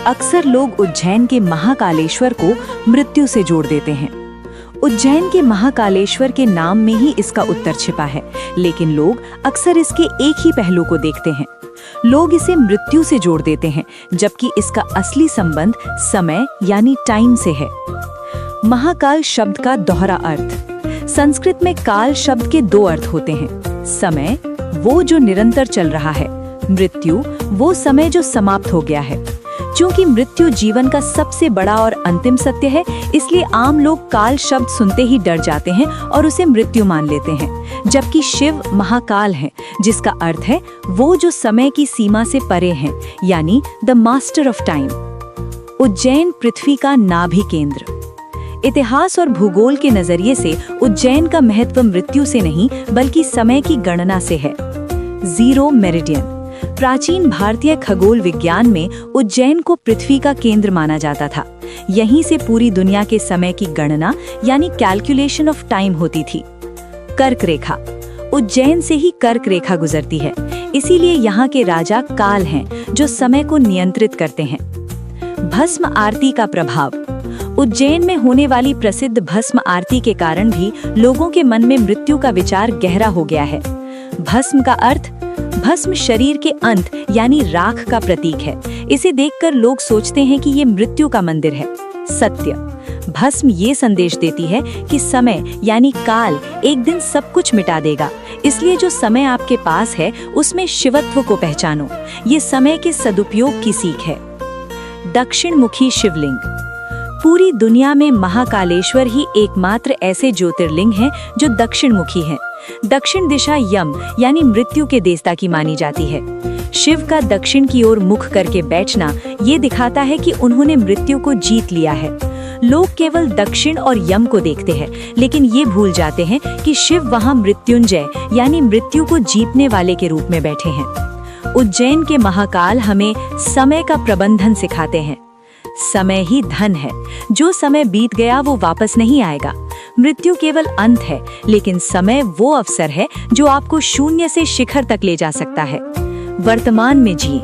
अक्सर लोग उज्जैन के महाकालेश्वर को मृत्यु से जोड़ देते हैं। उज्जैन के महाकालेश्वर के नाम में ही इसका उत्तर छिपा है, लेकिन लोग अक्सर इसके एक ही पहलू को देखते हैं। लोग इसे मृत्यु से जोड़ देते हैं, जबकि इसका असली संबंध समय यानी टाइम से है। महाकाल शब्द का दोहरा अर्थ। संस्कृत में काल शब्द के दो अर्थ होते हैं। समय, वो जो निरंतर चल रहा है। मृत्यु, वो समय जो समाप्त हो गया है। चूंकि मृत्यु जीवन का सबसे बड़ा और अंतिम सत्य है, इसलिए आम लोग काल शब्द सुनते ही डर जाते हैं और उसे मृत्यु मान लेते हैं। जबकि शिव महाकाल हैं, जिसका अर्थ है वो जो समय की सीमा से परे हैं, यानी the master of time. Ujjain पृथ्वी का नाभि केंद्र। इतिहास और भूगोल के नजरिए से उज्जैन का महत्व मृत्यु से नहीं, बल्कि समय की गणना से है। Zero meridian. प्राचीन भारतीय खगोल विज्ञान में उज्जैन को पृथ्वी का केंद्र माना जाता था। यहीं से पूरी दुनिया के समय की गणना यानी कैलकुलेशन ऑफ टाइम होती थी। कर्क रेखा। उज्जैन से ही कर्क रेखा गुजरती है, इसीलिए यहाँ के राजा काल हैं, जो समय को नियंत्रित करते हैं। भस्म आरती का प्रभाव। उज्जैन में होने वाली प्रसिद्ध भस्म आरती के कारण भी लोगों के मन में मृत्यु का विचार गहरा हो गया है। भस्म का अर्थ, भस्म शरीर के अंत यानी राख का प्रतीक है। इसे देखकर लोग सोचते हैं कि ये मृत्यु का मंदिर है। सत्य। भस्म ये संदेश देती है कि समय यानी काल एक दिन सब कुछ मिटा देगा, इसलिए जो समय आपके पास है उसमें शिवत्व को पहचानो। ये समय के सदुपयोग की सीख है। दक्षिण मुखी शिवलिंग। पूरी दुनिया में महाकालेश्वर ही एकमात्र ऐसे ज्योतिर्लिंग हैं जो दक्षिण मुखी हैं। दक्षिण दिशा यम यानी मृत्यु के देवता की मानी जाती है। शिव का दक्षिण की ओर मुख करके बैठना ये दिखाता है कि उन्होंने मृत्यु को जीत लिया है। लोग केवल दक्षिण और यम को देखते हैं, लेकिन ये भूल जाते हैं कि शिव वहां मृत्युंजय यानी मृत्यु को जीतने वाले के रूप में बैठे हैं। उज्जैन के महाकाल हमें समय का प्रबंधन सिखाते हैं। समय ही धन है। जो समय बीत गया वो वापस नहीं आएगा। मृत्यु केवल अंत है, लेकिन समय वो अवसर है जो आपको शून्य से शिखर तक ले जा सकता है। वर्तमान में जिए।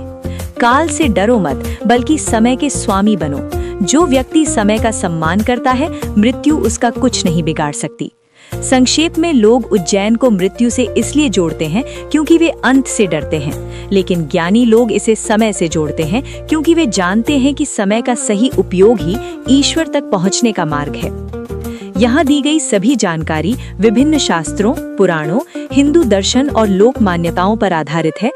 काल से डरो मत, बल्कि समय के स्वामी बनो। जो व्यक्ति समय का सम्मान करता है, मृत्यु उसका कुछ नहीं बिगाड़ सकती। संक्षेप में, लोग उज्जैन को मृत्यु से इसलिए जोड़ते हैं क्योंकि वे अंत से डरते हैं, लेकिन ज्ञानी लोग इसे समय से जोड़ते हैं क्योंकि वे जानते हैं कि समय का सही उपयोग ही ईश्वर तक पहुंचने का मार्ग है। यहाँ दी गई सभी जानकारी विभिन्न शास्त्रों, पुराणों, हिंदू दर्शन और लोक मान्यताओं पर आधारित है।